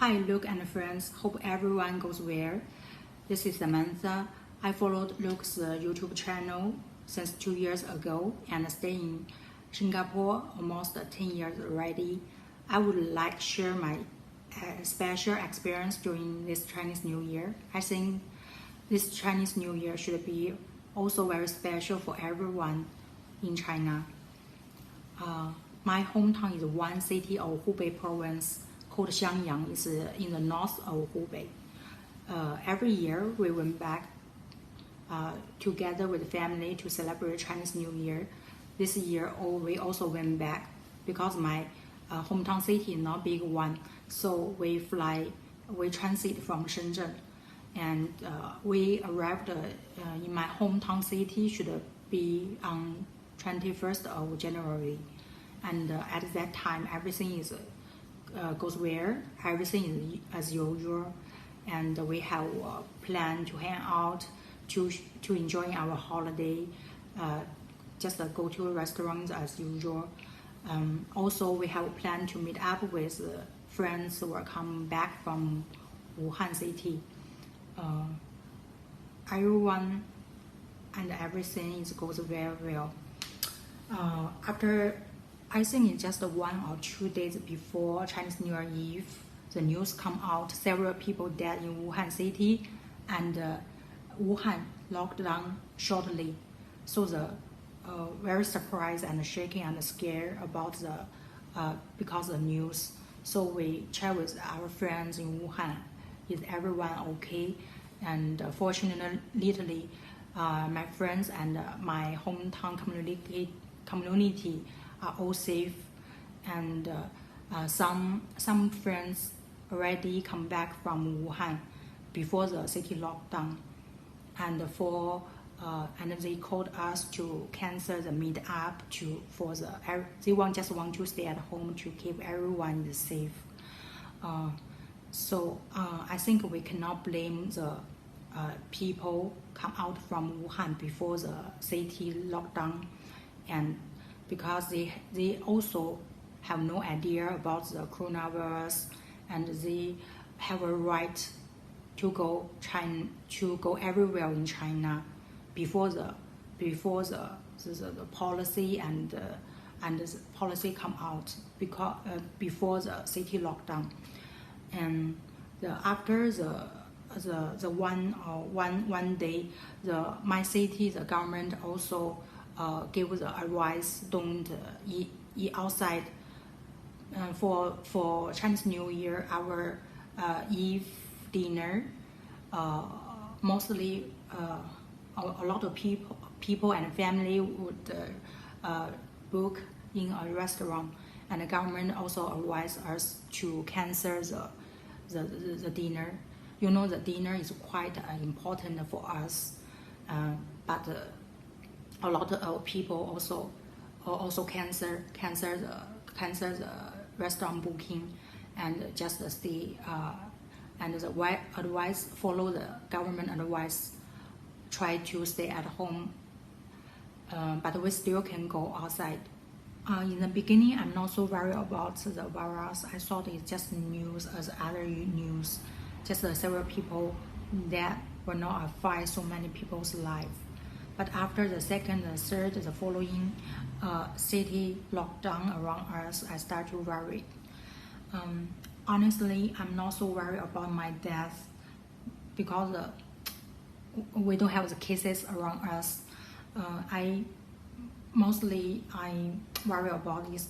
Hi Luke and friends, hope everyone goes well. This is Samantha. I followed Luke's YouTube channel since 2 years ago and stay in Singapore almost 10 years already. I would like to share my special experience during this Chinese New Year. I think this Chinese New Year should be also very special for everyone in China. My hometown is one city of Hubei province called Xiangyang. It's in the north of Hubei. Every year we went back together with family to celebrate Chinese New Year. This year we also went back because my hometown city is not big one, so we transit from Shenzhen, and we arrived in my hometown city should be on 21st of January, and at that time everything is goes well, everything is as usual, and we have a plan to hang out, to enjoy our holiday, just go to restaurants as usual. Also, we have a plan to meet up with friends who are coming back from Wuhan city. Everyone and everything goes very well. After, I think it's just 1 or 2 days before Chinese New Year Eve, the news come out, several people died in Wuhan city, and Wuhan locked down shortly. So the very surprised and shaking and scared about because of the news. So we chat with our friends in Wuhan, is everyone okay? And fortunately, my friends and my hometown community are all safe, and some friends already come back from Wuhan before the city lockdown, and and they called us to cancel the meet up they just want to stay at home to keep everyone safe. So I think we cannot blame the people come out from Wuhan before the city lockdown, and because they also have no idea about the coronavirus, and they have a right to go everywhere in China before the policy and the policy come out, because before the city lockdown. And after the one day, my city, the government also gave the advice, don't eat outside. For Chinese New Year, our Eve dinner, mostly a lot of people and family would book in a restaurant, and the government also advised us to cancel the dinner. You know, the dinner is quite important for us, but a lot of people also cancel the restaurant booking, and just stay and the advice, follow the government advice, try to stay at home, but we still can go outside. In the beginning, I'm not so worried about the virus. I thought it's just news as other news, just several people that will not affect so many people's life. But after the second and third, the following city lockdown around us, I start to worry. Honestly, I'm not so worried about my death because we don't have the cases around us. I worry about is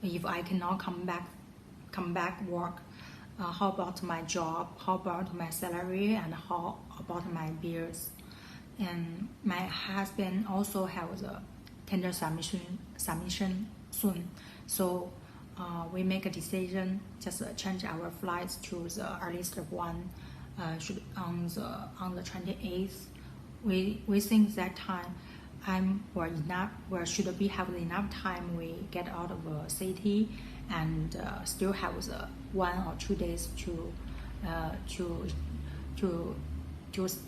if I cannot come back work, how about my job, how about my salary, and how about my bills. And my husband also has a tender submission soon, so we make a decision, just change our flights to the earliest one, on the 28th. We think that time should be have enough time we get out of the city, and still have the 1 or 2 days to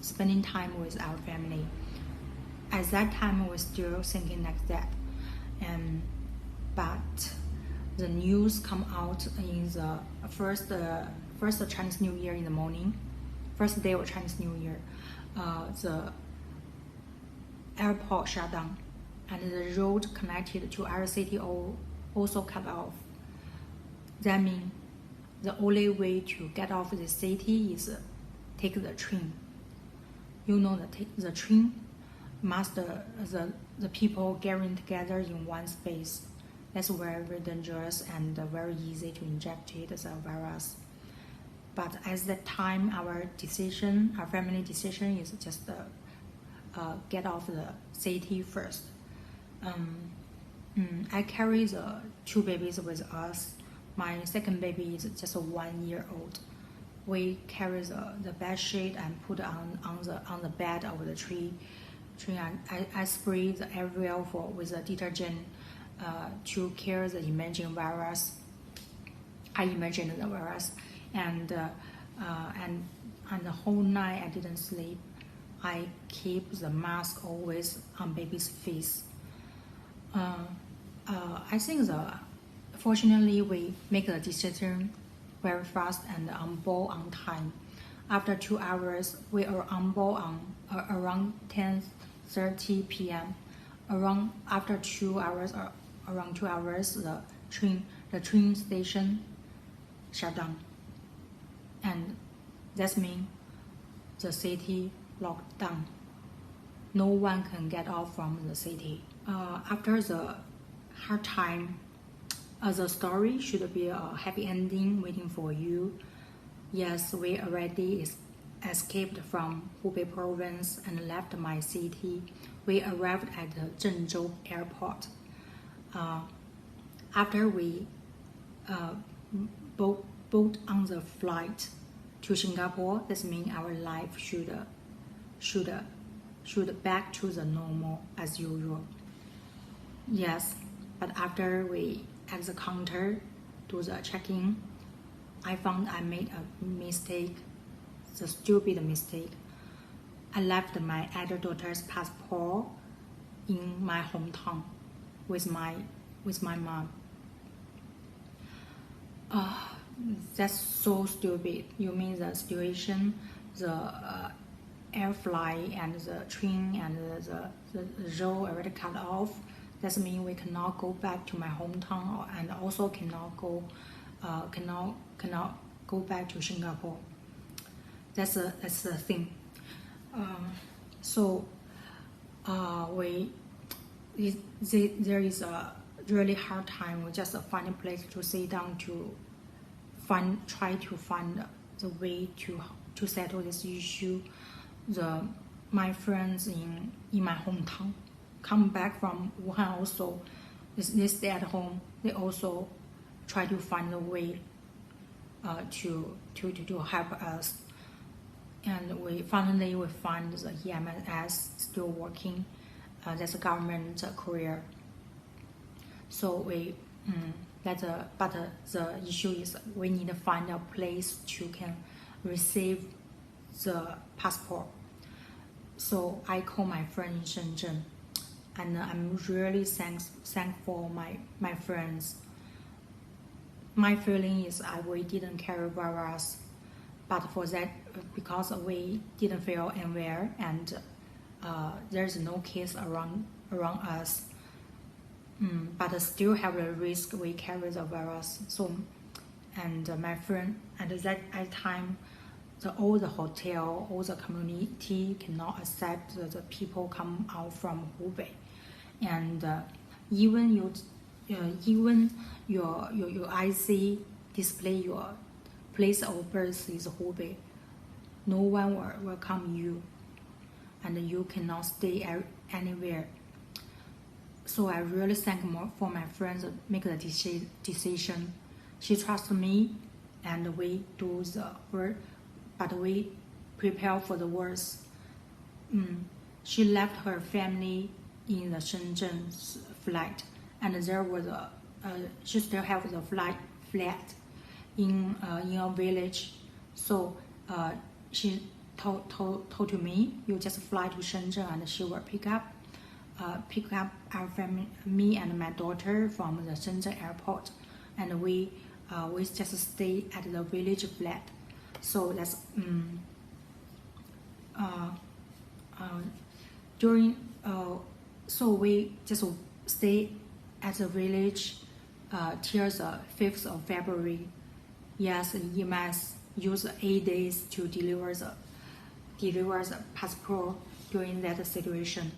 spending time with our family. At that time, we're still thinking like that, but the news come out in the first Chinese New Year in the morning, first day of Chinese New Year. The airport shut down, and the road connected to our city also cut off. That means the only way to get off the city is take the train. You know, the train must the people gathering together in one space. That's very, very dangerous and very easy to inject it as a virus. But at that time, our family decision is just get off the city first. I carry the 2 babies with us. My second baby is just 1 year old. We carry the bed sheet and put on the bed of the tree. I spray the area with the detergent to kill the emerging virus. I imagined the virus, and the whole night I didn't sleep. I keep the mask always on baby's face. I think fortunately we make the decision very fast and on board on time. After 2 hours, we are on board around 10:30 p.m. After 2 hours, around 2 hours, the train station shut down, and that means the city locked down. No one can get off from the city. After the hard time, the story should be a happy ending waiting for you. Yes, we already escaped from Hubei province and left my city. We arrived at the Zhengzhou airport. After we booked on the flight to Singapore, this means our life should back to the normal as usual. Yes, but after we at the counter do the check-in, I found I made a mistake, the stupid mistake. I left my elder daughter's passport in my hometown with my mom. That's so stupid. You mean the situation, the air flight and the train and the road already cut off. That means we cannot go back to my hometown and also cannot go back to Singapore. That's the thing. There is a really hard time. We just find a place to sit down to try to find the way to settle this issue. My friends in my hometown come back from Wuhan also. They stay at home. They also try to find a way to help us. And we find the EMS still working. That's a government career. So but the issue is we need to find a place to can receive the passport. So I call my friend in Shenzhen, and I'm really thankful my friends. My feeling is we didn't carry virus, but for that, because we didn't feel unwell and there's no case around us, but still have the risk we carry the virus. So, and my friend at that time, all the hotel, all the community cannot accept the people come out from Hubei, and even your IC display your place of birth is Hubei. No one will welcome you, and you cannot stay anywhere. So I really thank for my friends make the decision. She trusts me, and we do the work, but we prepare for the worst. She left her family in the Shenzhen flight, and there was she still have the flat in a village. So she told to me, you just fly to Shenzhen and she will pick up our family, me and my daughter from the Shenzhen airport. and we just stay at the village flat. So that's so we just stay at the village till the 5th of February. Yes, you must use 8 days to deliver the passport during that situation.